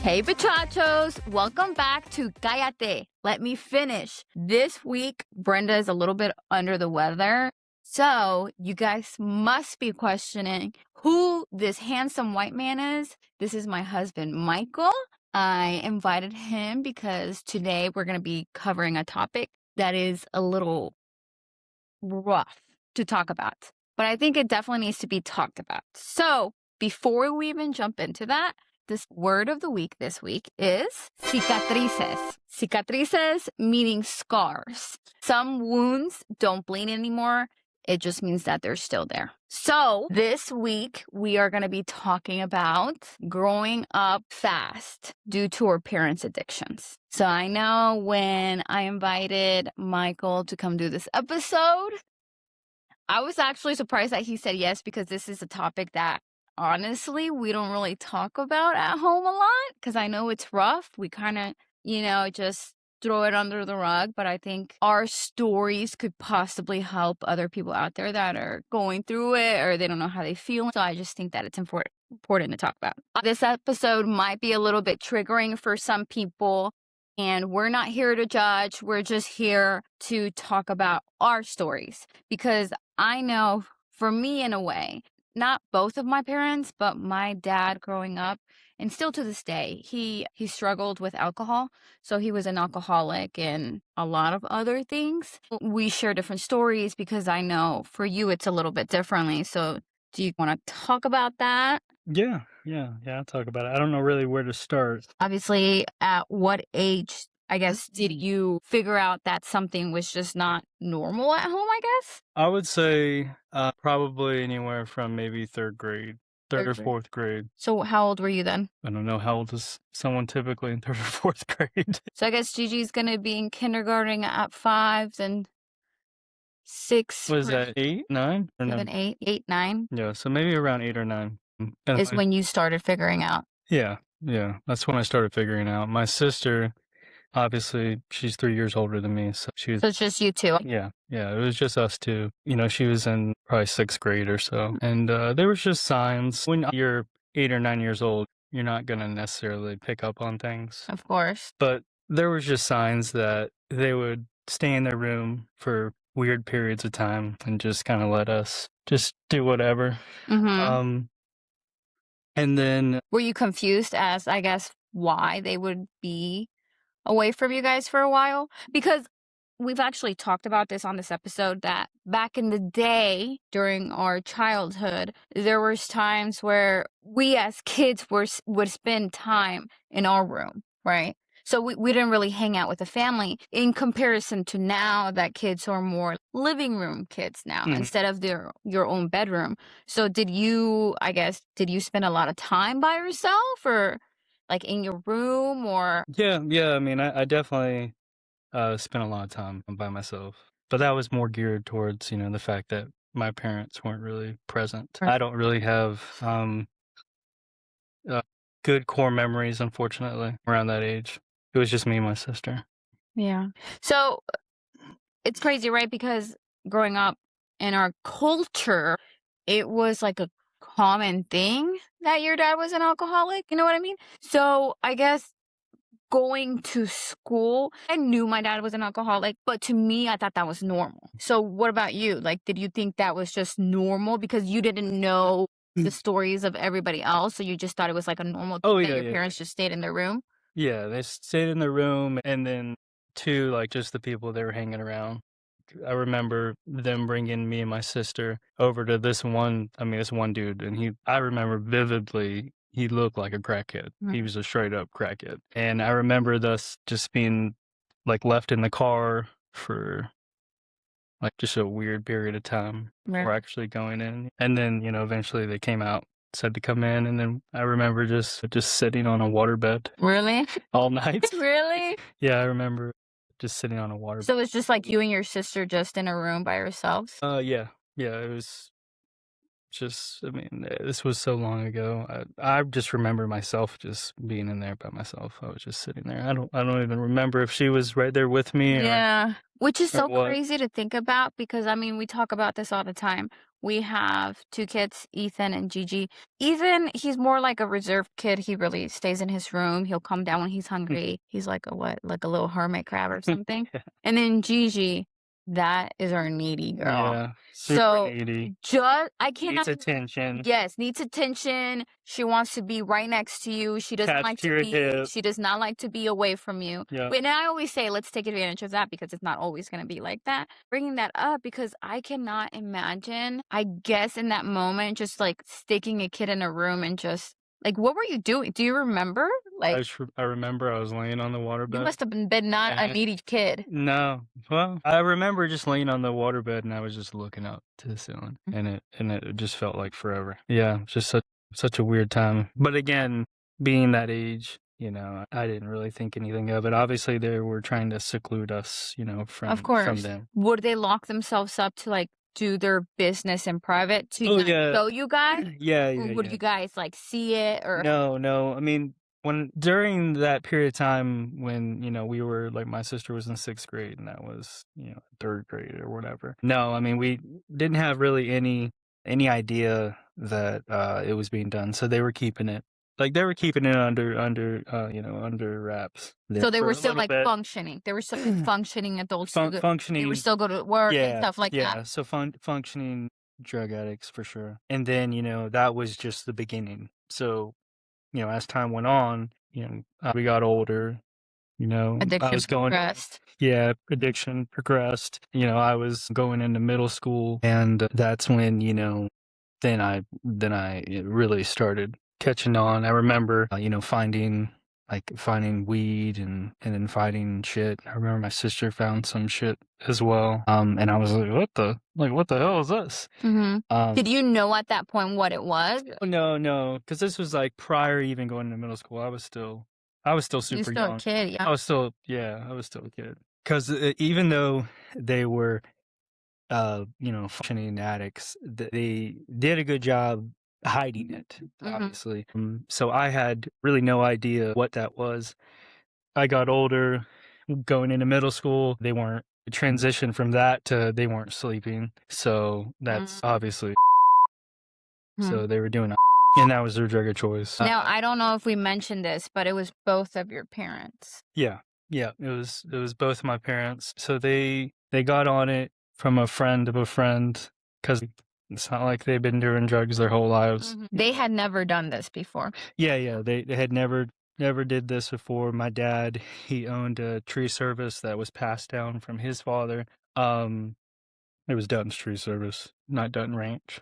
Hey, Bachachos! Welcome back to Callate. Let me finish. This week, Brenda is a little bit under the weather. So, you guys must be questioning who this handsome white man is. This is my husband, Michael. I invited him because today we're going to be covering a topic that is a little rough to talk about. But I think it definitely needs to be talked about. So, before we even jump into that, this word of the week this week is cicatrices. Cicatrices meaning scars. Some wounds don't bleed anymore. It just means that they're still there. So this week, we are going to be talking about growing up fast due to our parents' addictions. So I know when I invited Michael to come do this episode, I was actually surprised that he said yes, because this is a topic that honestly we don't really talk about at home a lot, because I know it's rough. We kind of, just throw it under the rug. But I think our stories could possibly help other people out there that are going through it or they don't know how they feel. So I just think that it's important to talk about. This episode might be a little bit triggering for some people. And we're not here to judge. We're just here to talk about our stories. Because I know for me, in a way, not both of my parents, but my dad growing up, and still to this day, he struggled with alcohol. So he was an alcoholic and a lot of other things. We share different stories because I know for you it's a little bit differently. So do you want to talk about that? Yeah, I'll talk about it. I don't know really where to start. Obviously, at what age, I guess, did you figure out that something was just not normal at home, I guess? I would say probably anywhere from maybe third grade, third or fourth grade. So how old were you then? I don't know, how old is someone typically in third or fourth grade? So I guess Gigi's going to be in kindergarten at 5, then 6, Was that 8, 9? Or no? 7, 8, 8, 9 Yeah, so maybe around 8 or 9. And is when you started figuring out. yeah, that's when I started figuring out. My sister, obviously, she's 3 years older than me, so she was... So it's just you two. Yeah, it was just us two. She was in probably 6th grade or so. And there was just signs. When you're 8 or 9 years old, you're not going to necessarily pick up on things. Of course. But there was just signs that they would stay in their room for weird periods of time and just kind of let us just do whatever. Mm-hmm. And then... Were you confused as, I guess, why they would be away from you guys for a while? Because we've actually talked about this on this episode, that back in the day during our childhood, there was times where we as kids would spend time in our room, right? So we didn't really hang out with the family in comparison to now that kids are more living room kids now instead of your own bedroom. So did you spend a lot of time by yourself, or like in your room, or? Yeah, I mean, I definitely spent a lot of time by myself, but that was more geared towards, the fact that my parents weren't really present. I don't really have good core memories, unfortunately, around that age. It was just me and my sister. Yeah. So it's crazy, right? Because growing up in our culture, it was like a common thing that your dad was an alcoholic. You know what I mean? So I guess going to school, I knew my dad was an alcoholic, but to me, I thought that was normal. So what about you? Like, did you think that was just normal because you didn't know the stories of everybody else? So you just thought it was like a normal thing that your parents just stayed in their room? Yeah, they stayed in their room, and then two, like, just the people they were hanging around. I remember them bringing me and my sister over to this one dude, and I remember vividly, he looked like a crackhead. He was a straight up crackhead. And I remember us just being, like, left in the car for, like, just a weird period of time before actually going in. And then, eventually they came out, said to come in, and then I remember just sitting on a waterbed. Really? All night. Really? Yeah, I remember just sitting on a waterbed. So it's just like you and your sister just in a room by yourselves? Yeah, it was Just, I mean, this was so long ago. I just remember myself just being in there by myself. I was just sitting there. I don't even remember if she was right there with me Yeah, which is or so what. crazy to think about because I mean, we talk about this all the time. We have two kids, Ethan and Gigi. Ethan, he's more like a reserved kid. He really stays in his room. He'll come down when he's hungry. He's like a what? Like a little hermit crab or something. Yeah, And then Gigi, that is our needy girl. yeah, super So needy. just I Needs cannot attention. yes, needs attention. She wants to be right next to you. Attached to your hip. She does not like to be away from you. Yeah. And I always say, let's take advantage of that because it's not always going to be like that. Bringing that up because I cannot imagine, I guess, in that moment, just like sticking a kid in a room and just like, what were you doing? Do you remember? Like, I remember I was laying on the you waterbed. must have been not a And needy kid. no, well, I remember just laying on the waterbed and I was just looking up to the ceiling, and it just felt like forever. Yeah, just such a weird time. But again, being that age, I didn't really think anything of it. Obviously, they were trying to seclude us, Of from course. them. Would they lock themselves up to like do their business in private to Oh not yeah, show you guys? yeah, Or yeah, would yeah. you guys like see it or No, no. I mean, when during that period of time when, we were like my sister was in 6th grade and that was, 3rd grade or whatever. No, I mean, we didn't have really any idea that it was being done. So they were keeping it under wraps there so they for were a still little like bit. functioning. They were still like functioning adults. They were Functioning, still go to work and yeah, stuff like that. yeah. So functioning drug addicts for sure. And then, that was just the beginning. So as time went on, we got older, I Addiction was going, progressed. yeah, addiction progressed. I was going into middle school, and that's when, then I really started catching on. I remember, finding weed and then finding shit. I remember my sister found some shit as well. And I was what the hell is this? Did you know at that point what it was? Oh, no, because this was, like, prior even going to middle school. I was still You super still a young. kid, yeah. I was still a kid. 'Cause, even though they were, functioning addicts, they did a good job hiding it, obviously. So I had really no idea what that was. I got older, going into middle school, they weren't transitioned from that to they weren't sleeping, so that's obviously so they were doing and that was their drug of choice. Now, I don't know if we mentioned this, but it was both of your parents. Yeah, yeah, it was both my parents. So they got on it from a friend of a friend because it's not like they've been doing drugs their whole lives. They had never done this before. Yeah, yeah, they had never did this before. My dad, he owned a tree service that was passed down from his father. Um, it was Dutton's Tree Service, not Dutton Ranch.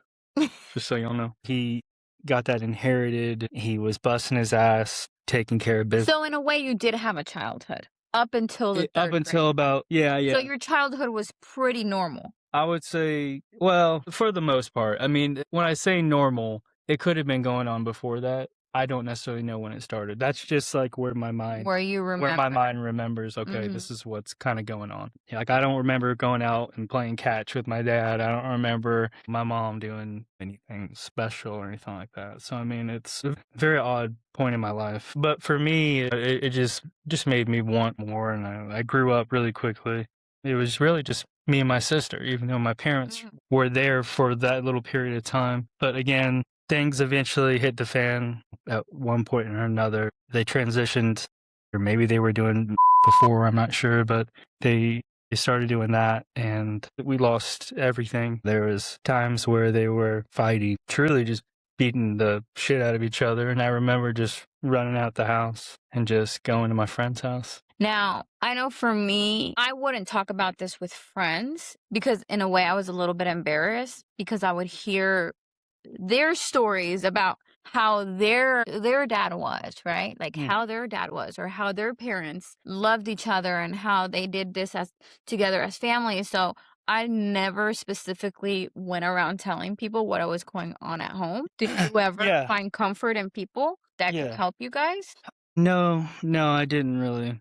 Just so y'all know. He got that inherited. He was busting his ass, taking care of business. So in a way, you did have a childhood up until the Up 3rd until grade. about, yeah, So yeah. your childhood was pretty normal. I would say, well, for the most part. I mean, when I say normal, it could have been going on before that. I don't necessarily know when it started. That's just like where my mind remembers, okay, this is what's kind of going on. Yeah, like I don't remember going out and playing catch with my dad. I don't remember my mom doing anything special or anything like that. So I mean, it's a very odd point in my life. But for me, it just made me want more, and I grew up really quickly. It was really just me and my sister, even though my parents were there for that little period of time. But again, things eventually hit the fan at one point or another. They transitioned, or maybe they were doing before, I'm not sure, but they started doing that and we lost everything. There was times where they were fighting, truly just beating the shit out of each other. And I remember just running out the house and just going to my friend's house. Now, I know for me, I wouldn't talk about this with friends because in a way I was a little bit embarrassed because I would hear their stories about how their dad was, right? Like how their dad was or how their parents loved each other and how they did this as together as family. So I never specifically went around telling people what was going on at home. Did you ever Yeah. find comfort in people that could Yeah. help you guys? No, I didn't really.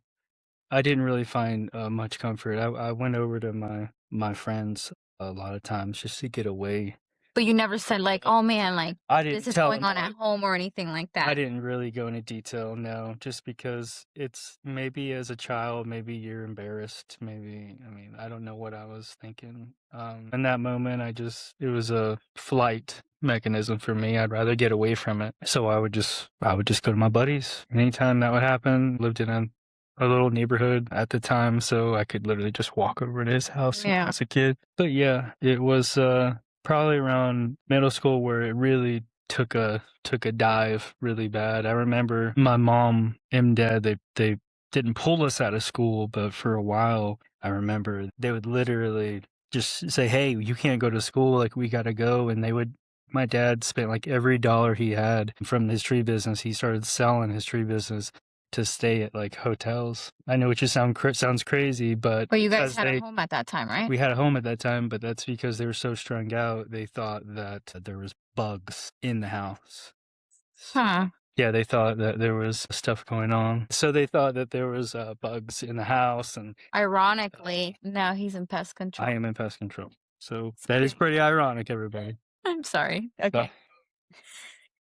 I didn't really find much comfort. I went over to my friends a lot of times just to get away But you never said like, "Oh, man, like, I this didn't is tell going him. on at home," or anything like I that? didn't really go into detail, no, just because it's maybe as a child, maybe you're embarrassed, maybe, I mean, I don't know what I was thinking. In that moment, it was a flight mechanism for me. I'd rather get away from it. So I would just go to my buddies. Anytime that would happen, lived in a little neighborhood at the time, so I could literally just walk over to his house Yeah. as a kid. But yeah, it was probably around middle school where it really took a dive really bad. I remember my mom and dad, they didn't pull us out of school, but for a while I remember they would literally just say, "Hey, you can't go to school, like we gotta go." And my dad spent like every dollar he had from his tree business. He started selling his tree business to stay at like hotels. I know it just sounds crazy, but But you guys because had a home at that time, right? we had a home at that time, but that's because they were so strung out. They thought that there was bugs in the house. Huh. Yeah, they thought that there was stuff going on. So they thought that there was bugs in the house, and Ironically, now he's in pest I control. am in pest control. So that is pretty ironic, everybody. I'm sorry. So Okay.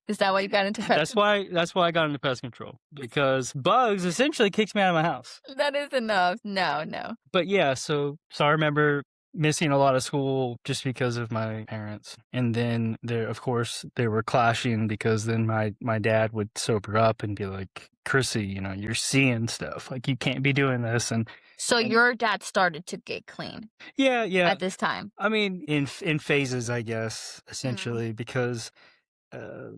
Is that why you got into pest control? that's why I got into pest control, because bugs essentially kicks me out of my house. That is enough. No, no. But yeah, so I remember missing a lot of school just because of my parents. And then there, of course, they were clashing because then my dad would sober up and be like, "Chrissy, you know, you're seeing stuff. Like you can't be doing this." So And your dad started to get clean yeah. at this time? I mean, in phases, I guess, Mm. essentially, because uh,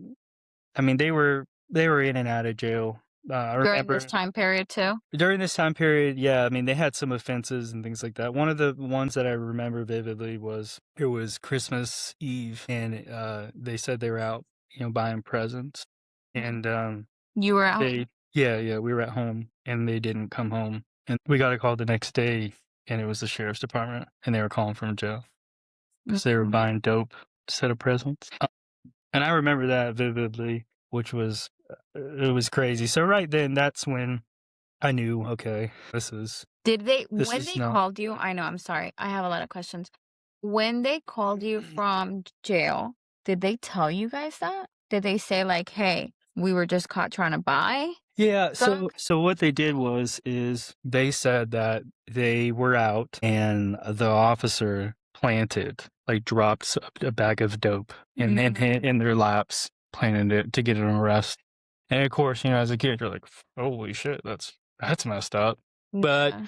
I mean, they were in and out of jail. I During this remember time period too? during this time period, yeah, I mean, they had some offenses and things like that. One of the ones that I remember vividly was it was Christmas Eve, and they said they were out, you know, buying presents, and You were at home? they, yeah, we were at home, and they didn't come home, and we got a call the next day, and it was the sheriff's department, and they were calling from jail because they were Mhm. buying dope instead of presents, and I remember that vividly, which was it was crazy. So right then, that's when I knew, okay, Did they this when is they not. called you I know, I'm sorry, I have a lot of questions. When they called you from jail, did they tell you guys that? Did they say like, "Hey, we were just caught trying to buy Yeah, drugs?" so what they did is they said that they were out and the officer dropped a bag of dope Mhm. in their laps, planted it to get an arrest. And of course, you know, as a kid, you're like, "Holy shit, that's messed up." But Yeah.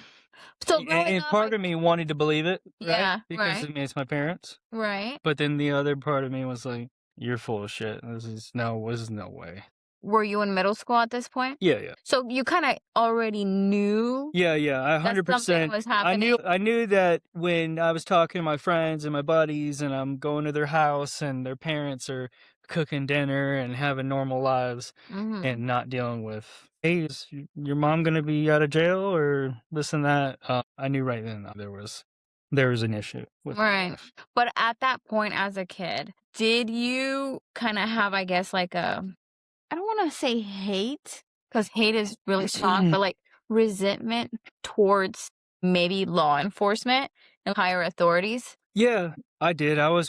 So growing and up, part I of me wanted to believe it, right? yeah, Because right, I mean, it's my parents. right. But then the other part of me was like, "You're full of shit. This is no way." Were you in middle school at this point? Yeah, yeah. So you kinda already knew Yeah, I that something 100%. was happening? I knew that when I was talking to my friends and my buddies and I'm going to their house and their parents are cooking dinner and having normal lives Mhm. and not dealing with, "Hey, is your mom gonna be out of jail or this and that?" I knew right then that there was an issue with my Right. life. But at that point as a kid, did you kinda have, I guess, like a I don't wanna say hate, because hate is really strong, but, like, resentment towards maybe law enforcement and higher authorities? Yeah, I did. I would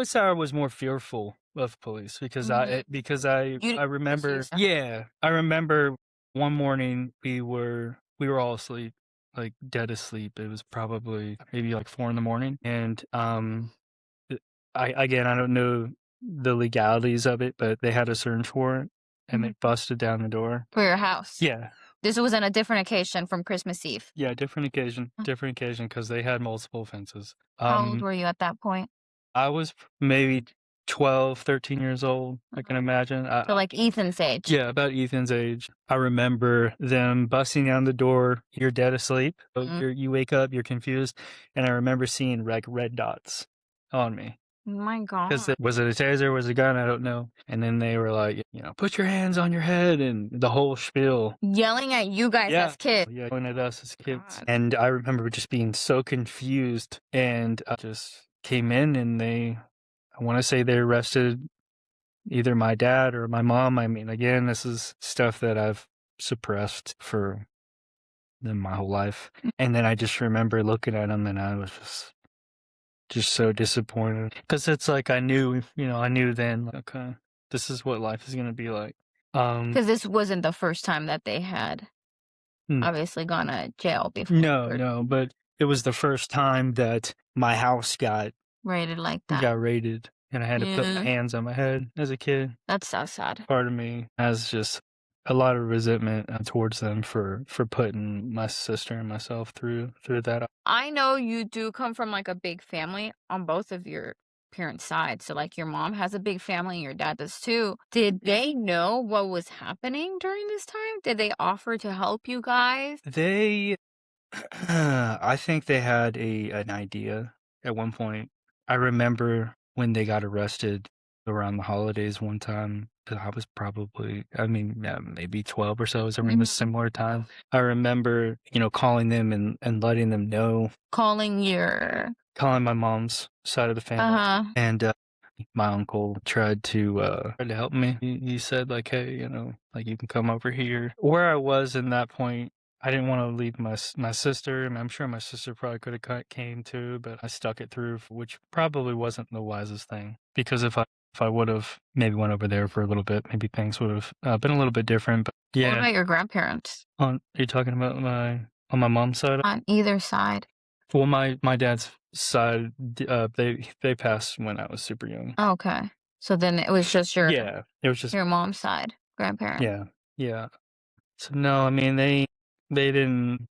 say I was more fearful of police Mhm. because You I remember, yeah. yeah, I remember one morning we were all asleep, like dead asleep. It was probably maybe like 4 in the morning. And it- I don't know the legalities of it, but they had a search warrant and they Mhm. busted down the door. For your house. Yeah. This was on a different occasion from Christmas Eve. Yeah, different occasion because they had multiple offenses. How old were you at that point? I was maybe 12, 13 years old, I can Mhm. imagine. So, like, Ethan's age. Yeah, about Ethan's age. I remember them busting down the door, "You're dead asleep." So Mm. you wake up, you're confused, and I remember seeing, like, red dots on me. My 'Cause god. was it a taser, was it a gun, I don't know, and then they were like, you know, "Put your hands on your head," and the whole spiel. Yelling at you guys Yeah. as kids. Yeah, yelling at us as kids, God. and I remember just being so confused, and just came in and I wanna say they arrested either my dad or my mom. I mean, again, this is stuff that I've suppressed for my whole life. And then I just remember looking at them and I was just just so disappointed because it's like I knew, I knew then, like, okay, this is what life is gonna be like. Because this wasn't the first time that they had N- obviously gone to jail before no, or no, but it was the first time that my house rated like that. got raided, and I had to put my Yeah, hands on my head as a kid. that's so sad. Part of me has just a lot of resentment towards them for putting my sister and myself through that. I know you do come from like a big family on both of your parents' sides. So like your mom has a big family and your dad does too. Did they know what was happening during this time? Did they offer to help you guys? They I think they had an idea at one point. I remember when they got arrested around the holidays one time. I was probably, I mean, yeah, maybe 12 or so. It was around a Mhm. similar time. I remember, calling them and letting them know, Calling your calling my mom's side of the family. uh-huh. And my uncle tried to help me. He said like, hey, like you can come over here. Where I was in that point, I didn't want to leave my sister. I mean, I'm sure my sister probably could have came too, but I stuck it through, which probably wasn't the wisest thing because if I would have maybe went over there for a little bit, maybe things would have been a little bit different. But What yeah, about your grandparents are you talking about on my mom's side? on either side? Well, my dad's side, they passed when I was super young. Okay. So then it was just Yeah, it was just your mom's side, grandparents. yeah, yeah. So no, I mean they didn't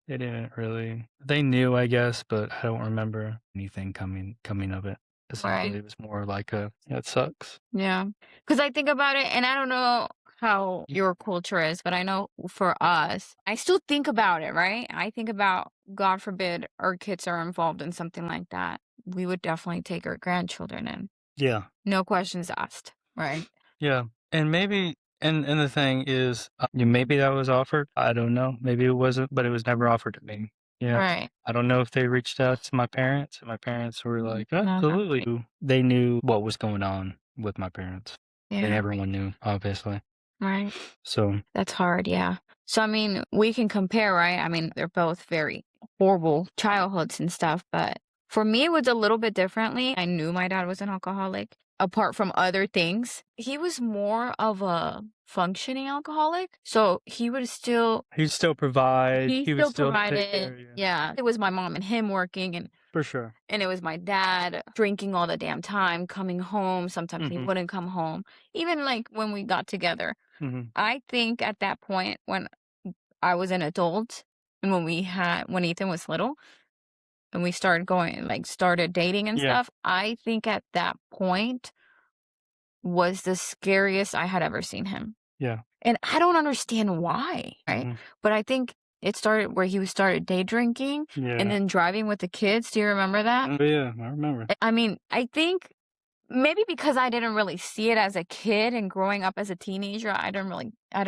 really they knew, I guess, but I don't remember anything coming of it. Right. Essentially, it was more like a yeah, it sucks. Yeah. Because I think about it, and I don't know how your culture is, but I know for us, I still think about it, right? I think about, God forbid, our kids are involved in something like that. We would definitely take our grandchildren in. Yeah, No questions asked, right? yeah, and maybe and the thing is, maybe that was offered. I don't know. Maybe it wasn't, but it was never offered to me. Yeah, Right. I don't know if they reached out to my parents, and my parents were like, No, not really. absolutely. They knew what was going on with my parents. And Yeah. everyone knew, obviously. Right. So That's hard, yeah. So, I mean, we can compare, right? I mean, they're both very horrible childhoods and stuff, but for me, it was a little bit differently. I knew my dad was an alcoholic. Apart from other things, he was more of a functioning alcoholic. So he'd still provide. he He would still still take provided. care of you. Yeah. It was my mom and him working, For sure. and it was my dad drinking all the damn time, coming home. Sometimes he Mhm. wouldn't come home. Even like when we got together. Mhm. I think at that point when I was an adult and when Ethan was little and we started dating and Yeah. stuff, I think at that point was the scariest I had ever seen him. Yeah. And I don't understand why, right? Mhm. But I think it started where he started day drinking and Yeah. then driving with the kids. Do you remember that? Oh, yeah, I remember. I mean, I think maybe because I didn't really see it as a kid and growing up as a teenager, I didn't Yeah,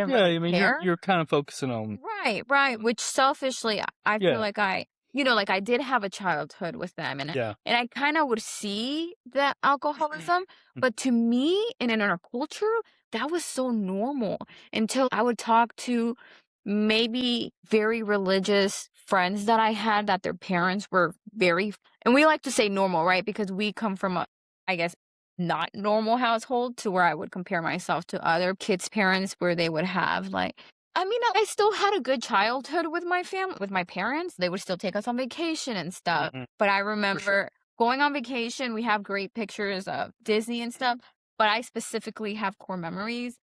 really I mean, you're care. you're kind of focusing on Right, right, which selfishly, I feel yeah, like like I did have a childhood with them yeah. and I kinda would see the alcoholism, but to me and in our culture, that was so normal until I would talk to maybe very religious friends that I had that their parents were very and we like to say normal, right? Because we come from a, I guess, not normal household to where I would compare myself to other kids' parents where they would have like I mean, I still had a good childhood with my with my parents. They would still take us on vacation and stuff. Mhm. But I For sure. remember going on vacation, we have great pictures of Disney and stuff, but I specifically have core memories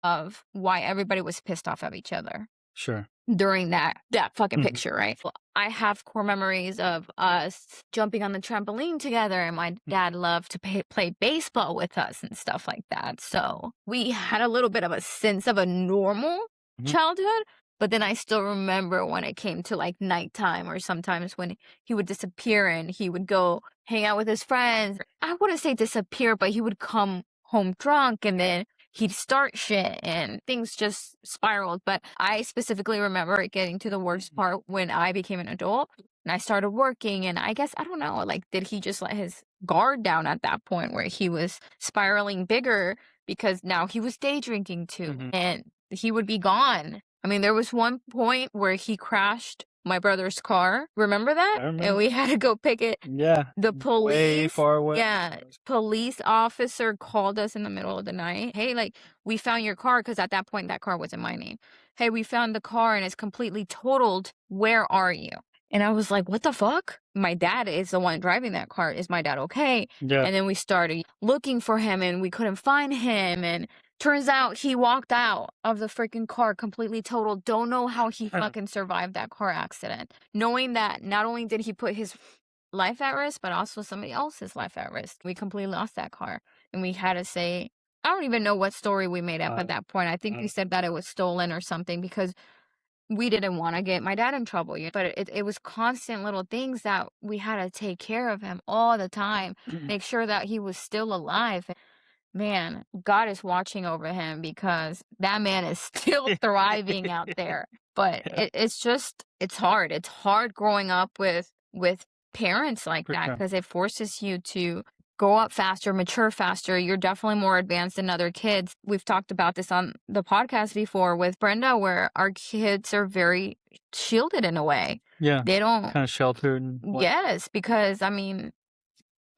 of why everybody was pissed off at each other Sure. during that fucking Mhm. picture, right? Well, I have core memories of us jumping on the trampoline together, and my dad loved to play baseball with us and stuff like that. So we had a little bit of a sense of a normal Mhm. childhood. But then I still remember when it came to like nighttime, or sometimes when he would disappear and he would go hang out with his friends. I wouldn't say disappear, but he would come home drunk and then he'd start shit and things just spiraled. But I specifically remember it getting to the worst part when I became an adult and I started working. And I guess, I don't know, like, did he just let his guard down at that point where he was spiraling bigger because now he was day drinking too Mhm. and he would be gone? I mean, there was one point where he crashed my brother's car. Remember that? I And remember. we had to go pick it. Yeah. The Way police, far away. yeah, police officer called us in the middle of the night. Hey, like, we found your car, because at that point that car was in my name. Hey, we found the car and it's completely totaled. Where are you? And I was like, what the fuck? My dad is the one driving that car. Is my dad okay? Yeah. And then we started looking for him and we couldn't find him. And turns out he walked out of the freaking car completely totaled. Don't know how he fucking survived that car accident. Knowing that not only did he put his life at risk, but also somebody else's life at risk. We completely lost that car. And we had to say, I don't even know what story we made up at that point. I think we said that it was stolen or something, because we didn't want to get my dad in trouble. But it was constant little things that we had to take care of him all the time, make sure that he was still alive. Man, God is watching over him, because that man is still thriving out there. But Yeah. it's hard. It's hard growing up with parents like For that, sure. because it forces you to grow up faster, mature faster. You're definitely more advanced than other kids. We've talked about this on the podcast before with Brenda, where our kids are very shielded in a way. Yeah. They don't, Kind of sheltered. And yes, because I mean,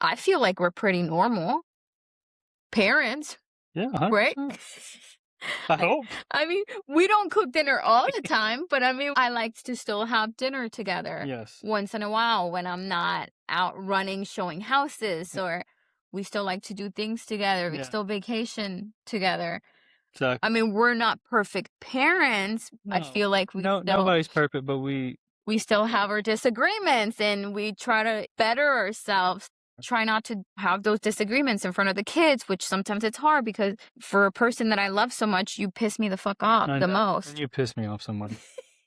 I feel like we're pretty normal parents, yeah, right? 100%. I hope. I mean, we don't cook dinner all the time, but I mean, I like to still have dinner together Yes. once in a while when I'm not out running, showing houses, Yeah. or we still like to do things together. We Yeah. still vacation together. Exactly. I mean, we're not perfect parents. I No. feel like Nobody's perfect, but we still have our disagreements, and we try to better ourselves. Try not to have those disagreements in front of the kids, which sometimes it's hard, because for a person that I love so much, you piss me the fuck off I the know. most. And you piss me off so much.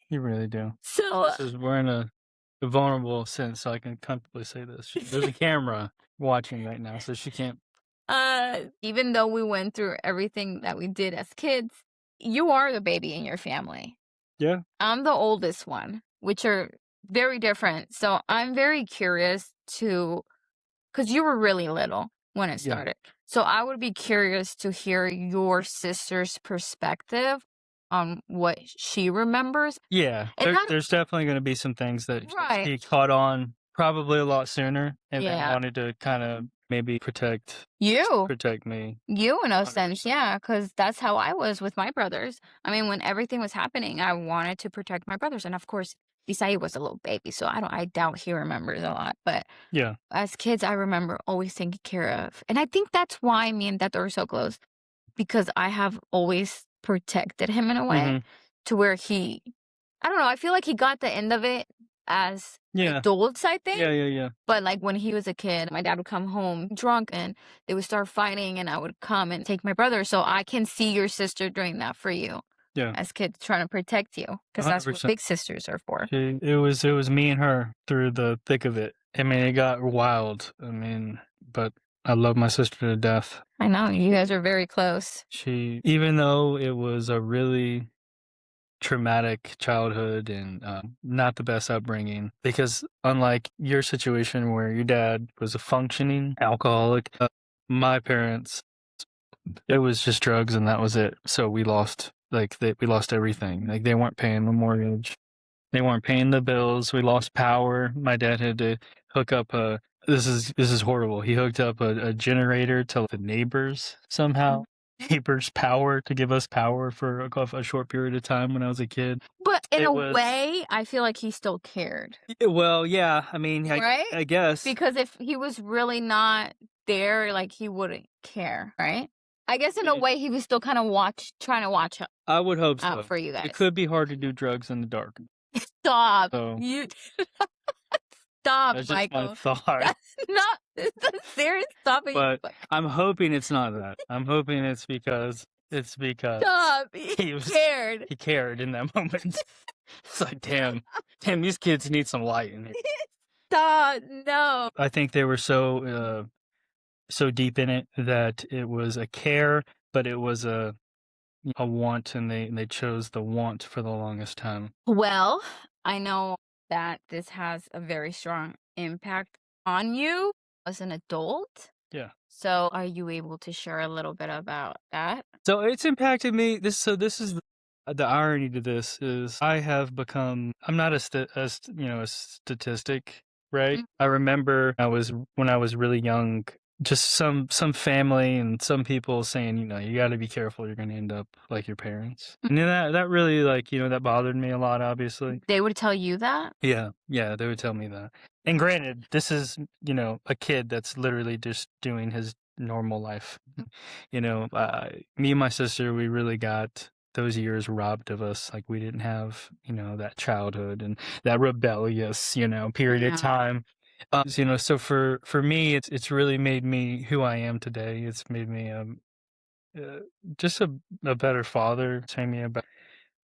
You really do. So, This is we're in a vulnerable sense, so I can comfortably say this. There's a camera watching right now, so she can't. even though we went through everything that we did as kids, you are the baby in your family. Yeah. I'm the oldest one, which are very different. So I'm very curious to, because you were really little when it Yeah. started. So I would be curious to hear your sister's perspective on what she remembers. Yeah. And not There's definitely going to be some things that right. she caught on probably a lot sooner, and then Yeah. wanted to kind of maybe protect You. me. You, in a sense, 100%. yeah, because that's how I was with my brothers. I mean, when everything was happening, I wanted to protect my brothers. And of course, Isai was a little baby, so I doubt he remembers a lot. But Yeah. as kids, I remember always taking care of. And I think that's why me and Dad are so close, because I have always protected him in a way Mhm. to where I don't know, I feel like he got the end of it as Yeah. adults, I think. Yeah. But like when he was a kid, my dad would come home drunk and they would start fighting, and I would come and take my brother. So I can see your sister doing that for you Yeah. as kids, trying to protect you, because that's what 100%. big sisters are for. It was me and her through the thick of it. I mean, it got wild. I mean, but I love my sister to death. I know, you guys are very close. Even though it was a really traumatic childhood and not the best upbringing, because unlike your situation where your dad was a functioning alcoholic, my parents, it was just drugs and that was it. So we lost we lost everything. Like they weren't paying the mortgage, they weren't paying the bills. We lost power. My dad had to hook up a. This is horrible. He hooked up a generator to the neighbors somehow. Neighbors' power to give us power for a short period of time when I was a kid. But in It a was- way, I feel like he still cared. Well, yeah. I mean, Right? I guess. Because if he was really not there, like, he wouldn't care, right? I guess in a way he was still kind of trying to watch I would hope so. out for you guys. It could be hard to do drugs in the dark. Stop. So You stop, that's just my Michael. thought. That's not serious. Stop it. But I'm hoping it's not that. I'm hoping it's because Stop. he was Cared. he cared in that moment. It's like, damn, these kids need some light in here. Stop. No. I think they were so deep in it that it was a care, but it was a want, and they chose the want for the longest time. Well, I know that this has a very strong impact on you as an adult. Yeah. So are you able to share a little bit about that? So it's impacted me. This is The irony to this is I have become I'm not a statistic, right? Mm. I remember when I was really young, just some family and some people saying, you got to be careful, you're going to end up like your parents. And then that really like, that bothered me a lot, obviously. They would tell you that? Yeah, yeah, they would tell me that. And granted, this is, a kid that's literally just doing his normal life. Me and my sister, we really got those years robbed of us. Like we didn't have, that childhood and that rebellious, period of Yeah. time. So for me, it's really made me who I am today. It's made me uh, just a better father. It's made me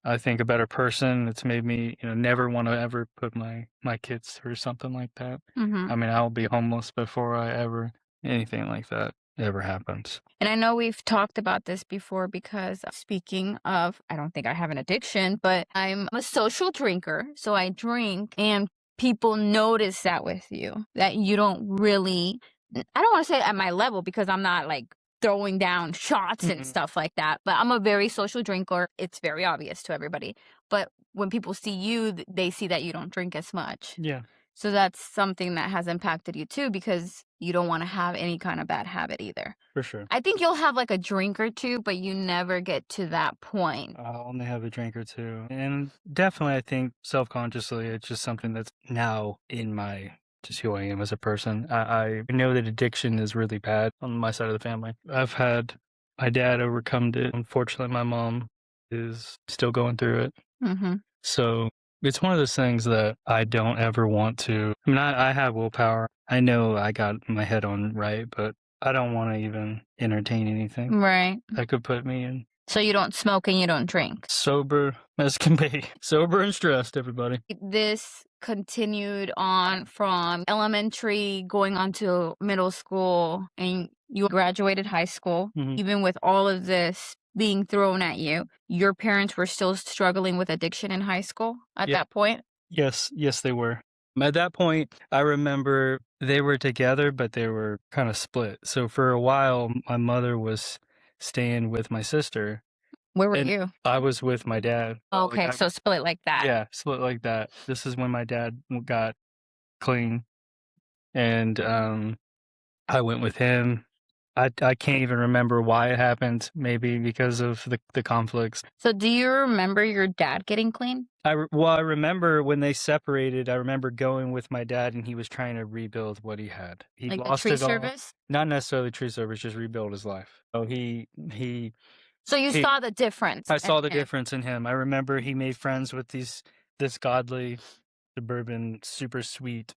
I think a better person. It's made me, never want to ever put my kids through something like that. Mhm. I mean, I'll be homeless before I ever anything like that ever happens. And I know we've talked about this before because speaking of, I don't think I have an addiction, but I'm a social drinker. So I drink and people notice that with you, that you don't really, I don't want to say at my level because I'm not like throwing down shots and Mhm. stuff like that, but I'm a very social drinker. It's very obvious to everybody. But when people see you, they see that you don't drink as much. Yeah, So that's something that has impacted you too because you don't want to have any kind of bad habit either. for sure. I think you'll have like a drink or two, but you never get to that point. I'll only have a drink or two. And definitely, I think self-consciously, it's just something that's now in just who I am as a person. I know that addiction is really bad on my side of the family. I've had my dad overcome it. Unfortunately, my mom is still going through it. Mm-hmm. So it's one of those things that I don't ever want to. I mean, I have willpower. I know I got my head on right, but I don't want to even entertain anything Right. that could put me in So you don't smoke and you don't drink. sober as can be. Sober and stressed, everybody. This continued on from elementary going on to middle school and you graduated high school. Mhm. Even with all of this being thrown at you, your parents were still struggling with addiction in high school at Yeah. that point? Yes, they were. At that point, I remember they were together, but they were kind of split. So for a while, my mother was staying with my sister, Where were and you? I was with my dad. Okay, so split like that. Yeah, split like that. This is when my dad got clean, and I went with him. I can't even remember why it happened. Maybe because of the conflicts. So do you remember your dad getting clean? I remember when they separated. I remember going with my dad, and he was trying to rebuild what he had. He Like the lost tree it all. service? Not necessarily tree service, just rebuild his life. So he So you he. saw the difference I in saw the him. difference in him. I remember he made friends with this godly suburban, super sweet,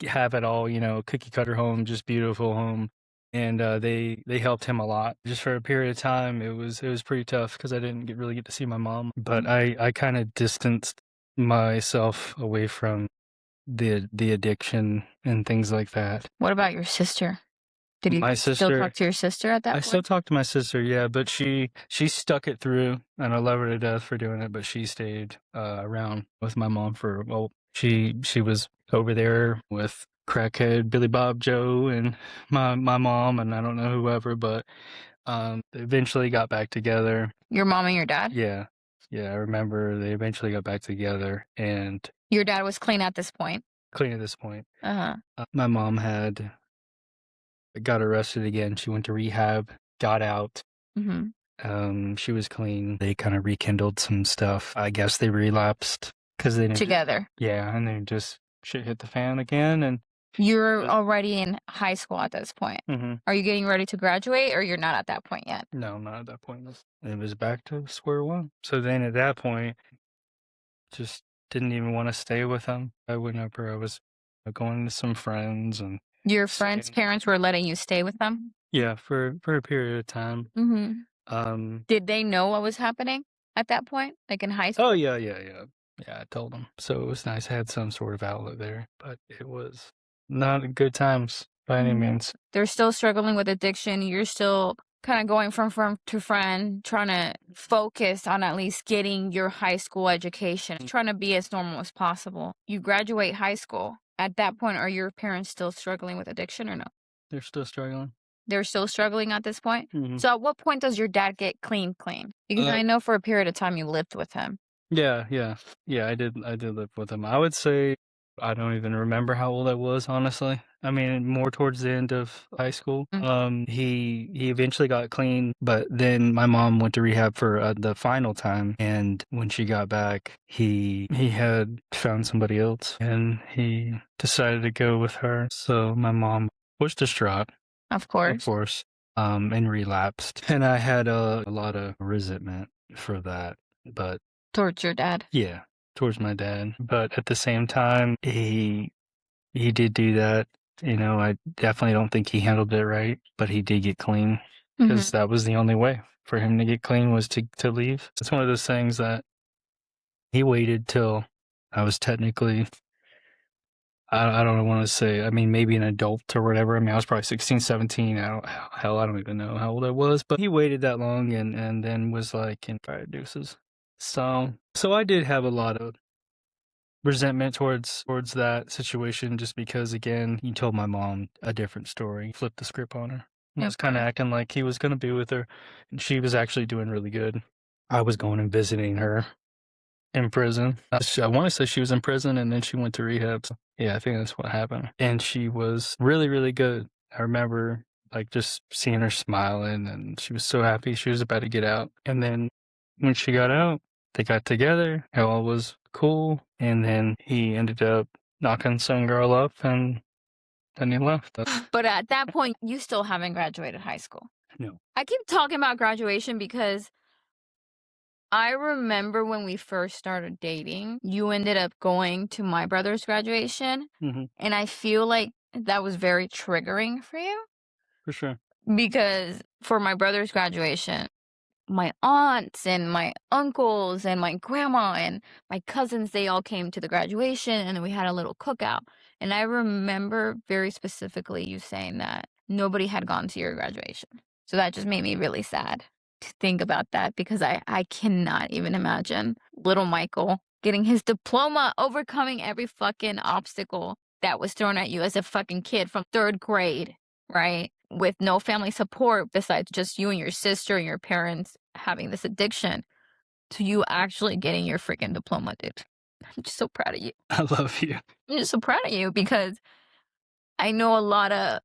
have it all, cookie cutter home, just beautiful home. And they helped him a lot. Just for a period of time, it was pretty tough because I didn't really get to see my mom. But I kind of distanced myself away from the addiction and things like that. What about your sister? Did you My still talk sister, to your sister at that I still point? talk to my sister, yeah, but she stuck it through, and I love her to death for doing it. But she stayed around with my mom for she was over there with crackhead Billy Bob Joe and my mom and I don't know whoever, but they eventually got back together. Your mom and your dad? Yeah, yeah, I remember they eventually got back together and Your dad was clean at this point. clean at this point. Uh-huh. My mom got arrested again. She went to rehab, got out. Mhm. She was clean. They kind of rekindled some stuff. I guess they relapsed because they didn't. Together. Yeah, and then just shit hit the fan again. And You're already in high school at this point. hmm Are you getting ready to graduate or you're not at that point yet? no, not at that point. It was back to square one. So then at that point, just didn't even want to stay with them. I went up, or I was going to some friends and Your friends' staying. parents were letting you stay with them? Yeah, for a period of time. Mhm. Um, Did they know what was happening at that point? Like in high school? Oh, yeah. Yeah, I told them. So it was nice. I had some sort of outlet there, but it was not good times by any means. They're still struggling with addiction. You're still kind of going from friend to friend, trying to focus on at least getting your high school education, trying to be as normal as possible. You graduate high school. At that point, are your parents still struggling with addiction or no? They're still struggling. They're still struggling at this point? Mhm. So at what point does your dad get clean clean? Because I know for a period of time you lived with him. Yeah, yeah. Yeah, I did live with him. I would say I don't even remember how old I was, honestly. I mean, more towards the end of high school. Mm. He eventually got clean, but then my mom went to rehab for the final time, and when she got back, he had found somebody else, and he decided to go with her. So my mom was distraught, Of of course. course, and relapsed, and I had a lot of resentment for that, but Towards your dad. yeah, towards my dad, but at the same time, he did do that. You know, I definitely don't think he handled it right, but he did get clean Mhm. because that was the only way for him to get clean was to leave. It's one of those things that he waited till I was technically I don't wanna say, I mean, maybe an adult or whatever. I mean, I was probably 16, 17. I don't hell, I don't even know how old I was, but he waited that long and then was like, "And alright, deuces." So I did have a lot of resentment towards that situation just because again he told my mom a different story, flipped the script on her, and was kind of Okay. acting like he was going to be with her, and she was actually doing really good. I was going and visiting her in prison. I want to say she was in prison and then she went to rehab. So, yeah, I think that's what happened, and she was really really good. I remember like just seeing her smiling and she was so happy she was about to get out, and then when she got out they got together, it all was cool, and then he ended up knocking some girl up and then he left. But at that point, you still haven't graduated high school. No. I keep talking about graduation because I remember when we first started dating, you ended up going to my brother's graduation, Mhm. and I feel like that was very triggering for you For sure. because for my brother's graduation, my aunts and my uncles and my grandma and my cousins, they all came to the graduation and we had a little cookout. And I remember very specifically you saying that nobody had gone to your graduation. So that just made me really sad to think about that because I cannot even imagine little Michael getting his diploma, overcoming every fucking obstacle that was thrown at you as a fucking kid from third grade, right? With no family support besides just you and your sister and your parents having this addiction to you actually getting your freaking diploma, dude. I'm just so proud of you. I love you. I'm just so proud of you because I know a lot of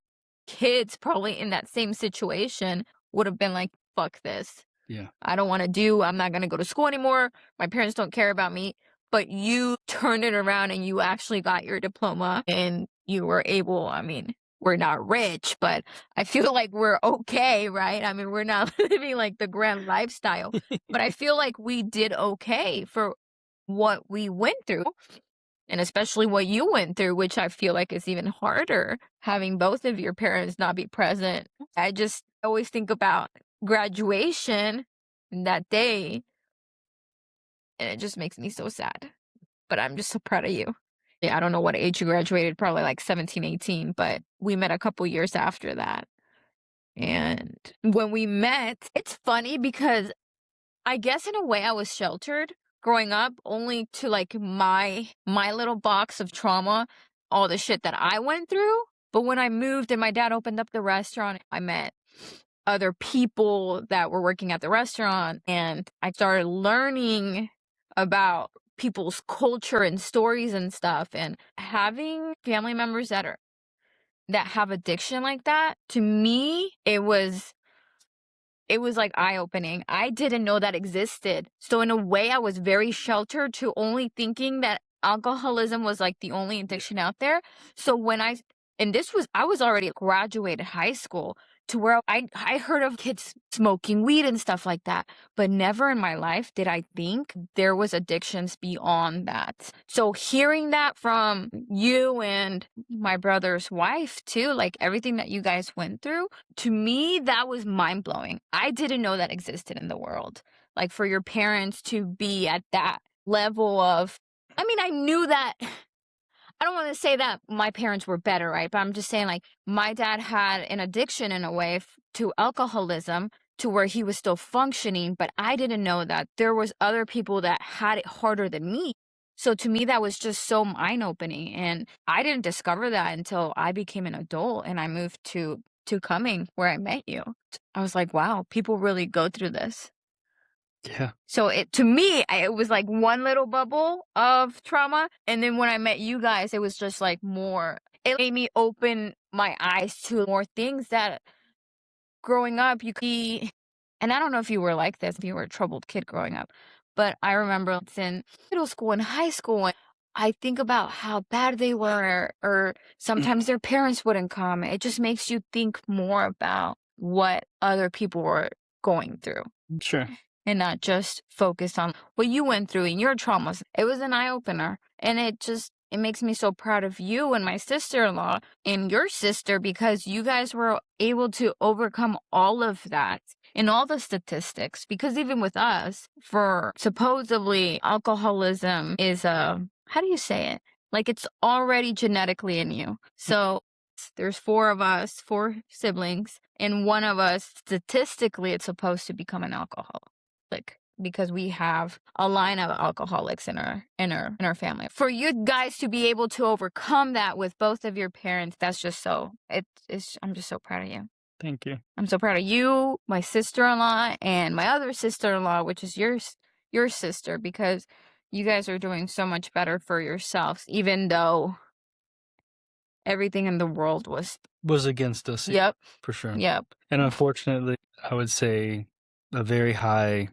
kids probably in that same situation would have been like, fuck this. Yeah. I'm not going to go to school anymore. My parents don't care about me. But you turned it around and you actually got your diploma and you were able, I mean, we're not rich, but I feel like we're okay, right? I mean, we're not living like the grand lifestyle, but I feel like we did okay for what we went through and especially what you went through, which I feel like is even harder having both of your parents not be present. I just always think about graduation that day, and it just makes me so sad. But I'm just so proud of you. Yeah, I don't know what age you graduated, probably like 17, 18, but we met a couple years after that. And when we met, it's funny because I guess in a way I was sheltered growing up only to like my little box of trauma, all the shit that I went through. But when I moved and my dad opened up the restaurant, I met other people that were working at the restaurant and I started learning about people's culture and stories and stuff and having family members that have addiction like that. To me, it was like eye-opening. I didn't know that existed. So in a way, I was very sheltered to only thinking that alcoholism was like the only addiction out there. So when I was already graduated high school to where I heard of kids smoking weed and stuff like that, but never in my life did I think there was addictions beyond that. So hearing that from you and my brother's wife too, like everything that you guys went through, to me, that was mind blowing. I didn't know that existed in the world. Like for your parents to be at that level of, I mean, I knew that. I don't want to say that my parents were better, right? But I'm just saying, like, my dad had an addiction in a way to alcoholism to where he was still functioning, but I didn't know that there was other people that had it harder than me. So to me, that was just so mind opening. And I didn't discover that until I became an adult and I moved to coming where I met you. I was like, wow, people really go through this. Yeah. So to me, it was like one little bubble of trauma. And then when I met you guys, it was just like more. It made me open my eyes to more things that growing up you could be. And I don't know if you were like this, if you were a troubled kid growing up, but I remember it's in middle school and high school. And I think about how bad they were, or sometimes their parents wouldn't come. It just makes you think more about what other people were going through Sure. and not just focus on what you went through and your traumas. It was an eye opener. And it makes me so proud of you and my sister-in-law and your sister, because you guys were able to overcome all of that and all the statistics. Because even with us, for supposedly alcoholism is how do you say it? Like it's already genetically in you. So there's 4 of us, 4 siblings, and one of us, statistically, it's supposed to become an alcoholic because we have a line of alcoholics in our family. For you guys to be able to overcome that with both of your parents, that's just I'm just so proud of you. Thank you. I'm so proud of you, my sister-in-law, and my other sister-in-law, which is your sister, because you guys are doing so much better for yourselves, even though everything in the world Was against us. Yep. For sure. Yep. And unfortunately, I would say a very high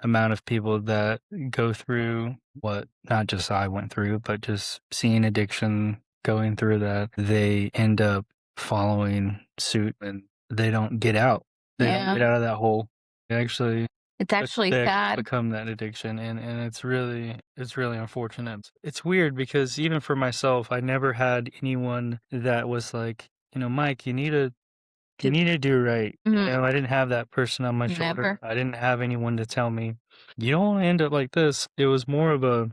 amount of people that go through what not just I went through, but just seeing addiction, going through that, they end up following suit and they don't get out. They don't get out of that hole. It's actually they sad. become that addiction, and it's really unfortunate. It's weird because even for myself, I never had anyone that was like, Mike, you need to do right. Mhm. I didn't have that person on my shoulder. Never. I didn't have anyone to tell me, you don't want to end up like this. It was more of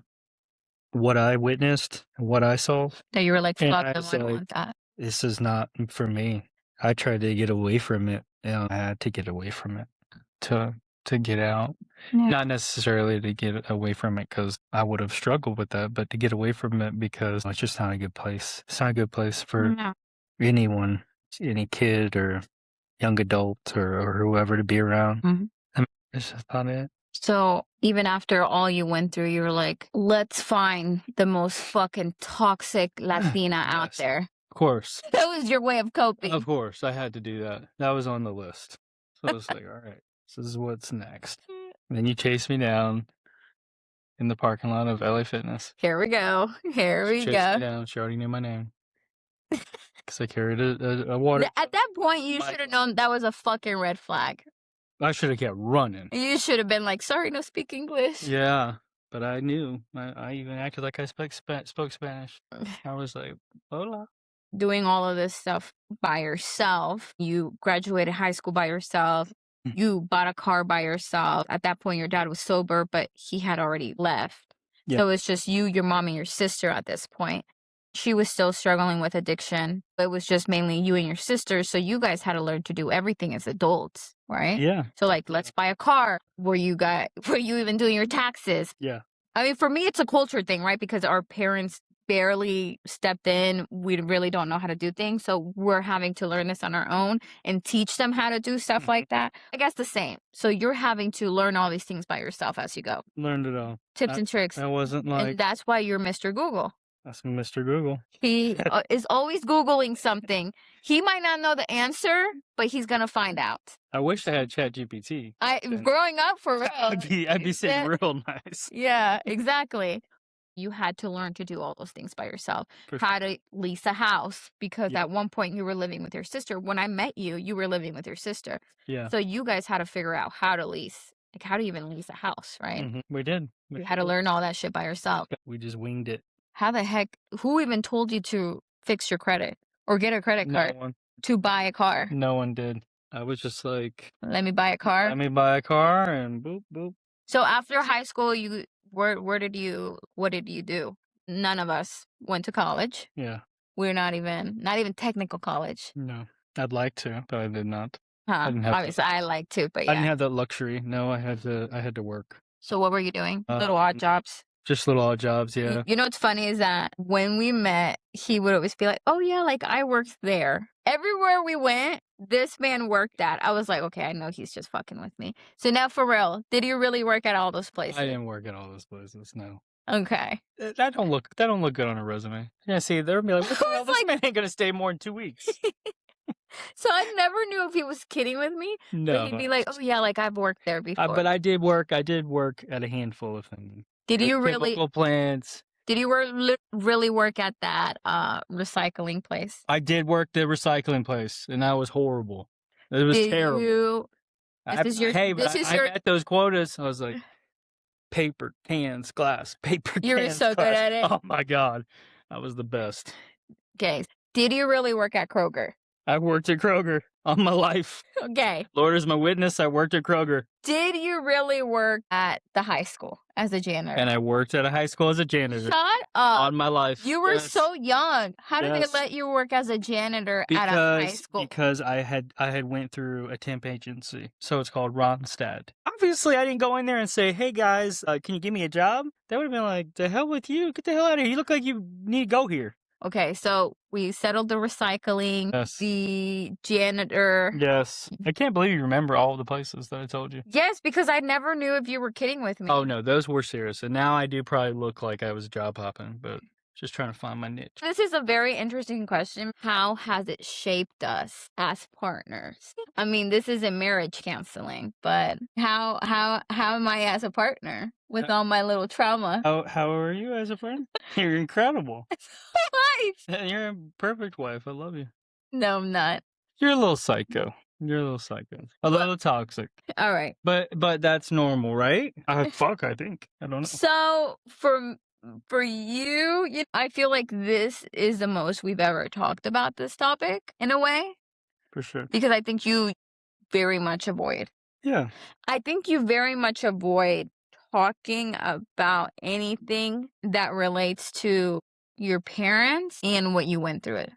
what I witnessed, what I saw. That you were like, And fuck I them, was I don't like, want that. this is not for me. I tried to get away from it. I had to get away from it to get out. Yeah. Not necessarily to get away from it because I would have struggled with that, but to get away from it because it's just not a good place. It's not a good place for No. anyone, any kid or young adult or whoever to be around. Mhm. I mean, it's just not it. So even after all you went through, you were like, let's find the most fucking toxic Latina out Yes. there. Of course. That was your way of coping. Of course. I had to do that. That was on the list. So I was like, all right, this is what's next. And then you chased me down in the parking lot of LA Fitness. Here we go. Here we She chased me go. down. She already knew my name. Because I carried a water. At that point, you should have known that was a fucking red flag. I should have kept running. You should have been like, sorry, no speak English. Yeah, but I knew. I even acted like I spoke Spanish. I was like, hola. Doing all of this stuff by yourself. You graduated high school by yourself. You bought a car by yourself. At that point, your dad was sober, but he had already left. Yeah. So it's just you, your mom, and your sister at this point. She was still struggling with addiction. It was just mainly you and your sister. So you guys had to learn to do everything as adults, right? Yeah. So like, let's buy a car. Were you even doing your taxes? Yeah. I mean, for me, it's a culture thing, right? Because our parents barely stepped in. We really don't know how to do things. So we're having to learn this on our own and teach them how to do stuff like that. I guess the same. So you're having to learn all these things by yourself as you go. Learned it all. Tips and tricks. I wasn't like. And that's why you're Mr. Google. That's Mr. Google. He is always Googling something. He might not know the answer, but he's going to find out. I wish I had ChatGPT. Growing up, for real. I'd be sitting real nice. Yeah, exactly. You had to learn to do all those things by yourself. How to lease a house, because at one point you were living with your sister. When I met you, you were living with your sister. Yeah. So you guys had to figure out how to lease, like how to even lease a house, right? Mm-hmm. We did. You had to learn all that shit by yourself. We just winged it. How the heck? Who even told you to fix your credit or get a credit card to buy a car? No one did. I was just like, let me buy a car. Let me buy a car and boop boop. So after high school, what did you do? None of us went to college. Yeah. We're not even technical college. No. I'd like to, but I did not. Huh. Obviously, I like to, but yeah. I didn't have that luxury. No, I had to work. So what were you doing? Little odd jobs? Just little odd jobs, yeah. You know what's funny is that when we met, he would always be like, oh yeah, like I worked there. Everywhere we went, this man worked at. I was like, okay, I know he's just fucking with me. So now for real, did you really work at all those places? I didn't work at all those places, no. Okay. That don't look good on a resume. Yeah, see, they'll be like, "What the I hell? was This like man ain't gonna stay more than 2 weeks." so I never knew if he was kidding with me, but he'd No. be like, "Oh yeah, like I've worked there before." But I did work at a handful of things. Did you really Chemical plants. really work at that recycling place? I did work the recycling place, and that was horrible. It was Did terrible. you But this is I your met those quotas. I was like, paper, cans, glass, paper, you were cans, so good glass. at it. Oh my god. That was the best. Okay. Did you really work at Kroger? I worked at Kroger all my life. Okay. Lord is my witness, I worked at Kroger. Did you really work at the high school as a janitor? And I worked at a high school as a janitor. Shut up. On my life. You were Yes. so young. How did they Yes. let you work as a janitor at a high school? Because I had went through a temp agency, so it's called Ronstadt. Obviously, I didn't go in there and say, "Hey guys, can you give me a job?" They would have been like, "The hell with you! Get the hell out of here! You look like you need to go here." Okay, so we settled the recycling, Yes. the janitor. Yes. I can't believe you remember all the places that I told you. Yes, because I never knew if you were kidding with me. Oh no, those were serious. And now I do probably look like I was job hopping, but just trying to find my niche. This is a very interesting question. How has it shaped us as partners? I mean, this isn't marriage counseling, but how am I as a partner with all my little trauma? How are you as a friend? You're incredible. Life. You're a perfect wife. I love you. No, I'm not. You're a little psycho. You're a little psycho. A little toxic. All right. But that's normal, right? I think. I don't know. So for you, I feel like this is the most we've ever talked about this topic in a way, For sure. because I think you very much avoid. Yeah. I think you very much avoid talking about anything that relates to your parents and what you went through it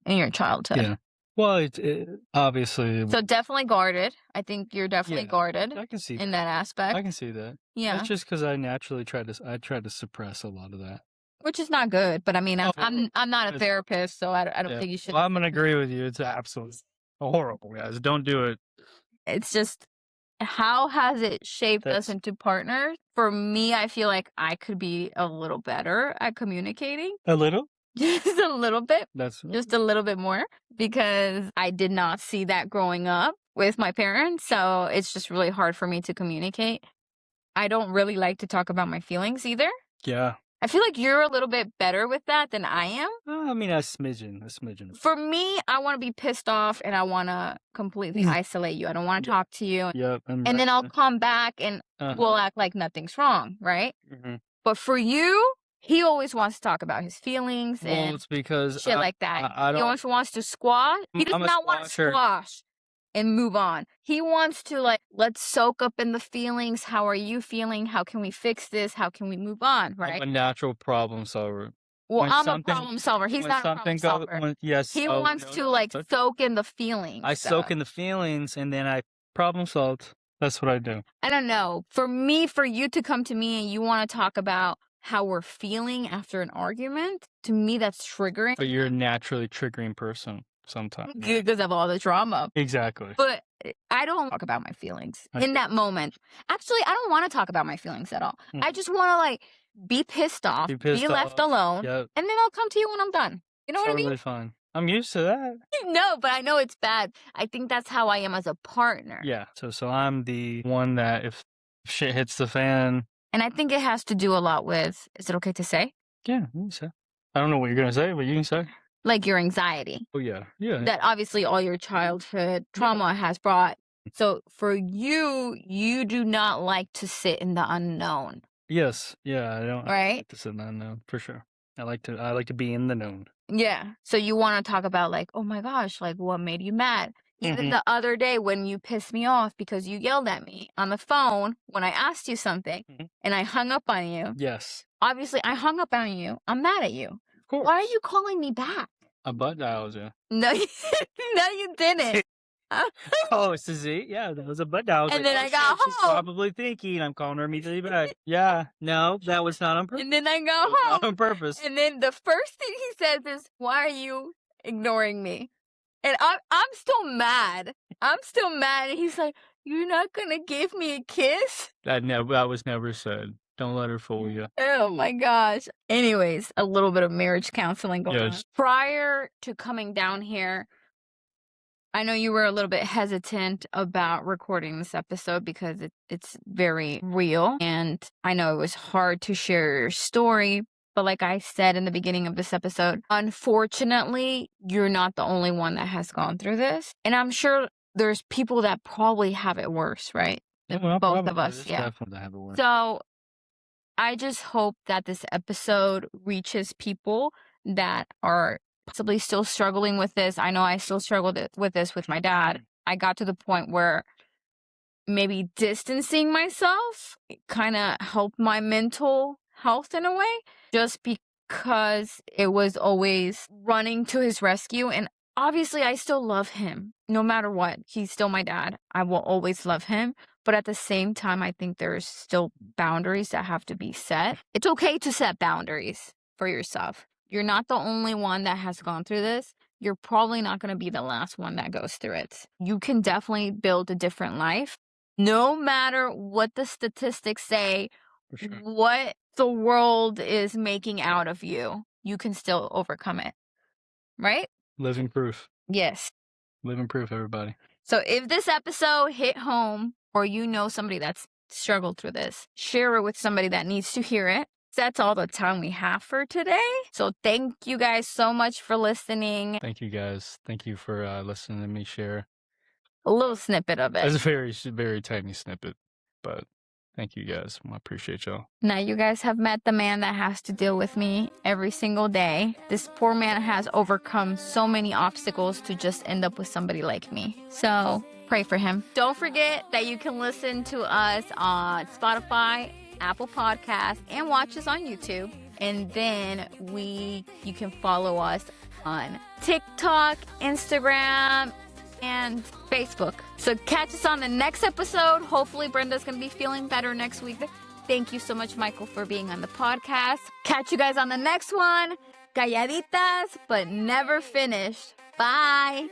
in your childhood. Yeah. Well, it obviously. So definitely guarded. I think you're definitely guarded I can see in that aspect. I can see that. Yeah. That's just because I naturally try to suppress a lot of that. Which is not good, but I mean, Oh, I'm not a it's- therapist, so I don't Yeah. think you should. Well, I'm gonna agree with you. It's absolutely horrible, guys. Don't do it. It's just, how has it shaped us That's- into partners? For me, I feel like I could be a little better at communicating. A little. Just a little bit. That's Just a little bit more, because I did not see that growing up with my parents. So it's just really hard for me to communicate. I don't really like to talk about my feelings either. yeah. I feel like you're a little bit better with that than I am. I mean, a smidgen. For me, I want to be pissed off and I want to completely isolate you. I don't want to talk to you. Yep. And then I'll come back and we'll act like nothing's wrong, right? Mm-hmm. But for you, he always wants to talk about his feelings Well, and it's because shit like that. I He don't. always wants to squash. He does I'm a not want to squasher. squash and move on. He wants to, like, let's soak up in the feelings. How are you feeling? How can we fix this? How can we move on, right? I'm a natural problem solver. Well, when I'm a something- problem solver. He's When not a problem something solver. yes. He oh, wants no, to, no, like, but soak in the feelings. I soak stuff. in the feelings and then I problem solve. That's what I do. I don't know. For me, for you to come to me and you want to talk about how we're feeling after an argument, to me, that's triggering. But you're a naturally triggering person sometimes. Because of all the drama. Exactly. But I don't talk about my feelings I- in that moment. Actually, I don't want to talk about my feelings at all. Mm. I just want to, like, be pissed off, be left alone, Yep. and then I'll come to you when I'm done. You know what I mean? Totally fine. I'm used to that. No, but I know it's bad. I think that's how I am as a partner. Yeah. So I'm the one that if shit hits the fan. And I think it has to do a lot with, is it okay to say? Yeah, you can say. I don't know what you're gonna say, but you can say. Like your anxiety. Oh yeah. Yeah. That obviously all your childhood trauma has brought. So for you, you do not like to sit in the unknown, Yes. Yeah. I don't. I right? like to sit in the unknown for sure. I like to be in the known. Yeah. So you want to talk about, like, oh my gosh, like, what made you mad? Even Mhm. the other day when you pissed me off because you yelled at me on the phone when I asked you something Mhm. and I hung up on you. Yes. Obviously, I hung up on you. I'm mad at you. Of course. Why are you calling me back? I butt dialed you. No, no, you didn't. Oh, it's a Z? Yeah, that was a butt dial. And then I got She's home. probably thinking I'm calling her immediately back. Yeah, no, that was not on purpose. And then I That go was not home. on purpose. And then the first thing he says is, why are you ignoring me? And I'm still mad. I'm still mad. And he's like, "You're not gonna give me a kiss?" That was never said. Don't let her fool you. Oh my gosh. Anyways, a little bit of marriage counseling going on. Yes. Prior to coming down here, I know you were a little bit hesitant about recording this episode because it's very real. And I know it was hard to share your story. But like I said in the beginning of this episode, unfortunately, you're not the only one that has gone through this. And I'm sure there's people that probably have it worse, right? Well, Both of probably. us. There's Yeah. definitely have it worse. So I just hope that this episode reaches people that are possibly still struggling with this. I know I still struggled with this with my dad. I got to the point where maybe distancing myself kind of helped my mental health in a way, just because it was always running to his rescue. And obviously, I still love him no matter what. He's still my dad. I will always love him. But at the same time, I think there's still boundaries that have to be set. It's okay to set boundaries for yourself. You're not the only one that has gone through this. You're probably not going to be the last one that goes through it. You can definitely build a different life. No matter what the statistics say, For sure. what the world is making out of you, you can still overcome it. Right? Living proof. Yes. Living proof, everybody. So if this episode hit home, or you know somebody that's struggled through this, share it with somebody that needs to hear it. That's all the time we have for today. So thank you guys so much for listening. Thank you guys. Thank you for listening to me share. A little snippet of It's it. a very, very tiny snippet, but thank you guys. I appreciate y'all. Now you guys have met the man that has to deal with me every single day. This poor man has overcome so many obstacles to just end up with somebody like me. So pray for him. Don't forget that you can listen to us on Spotify, Apple Podcasts, and watch us on YouTube. And then you can follow us on TikTok, Instagram, and Facebook. So catch us on the next episode. Hopefully Brenda's going to be feeling better next week. Thank you so much, Michael, for being on the podcast. Catch you guys on the next one. Calladitas, but never finished. Bye.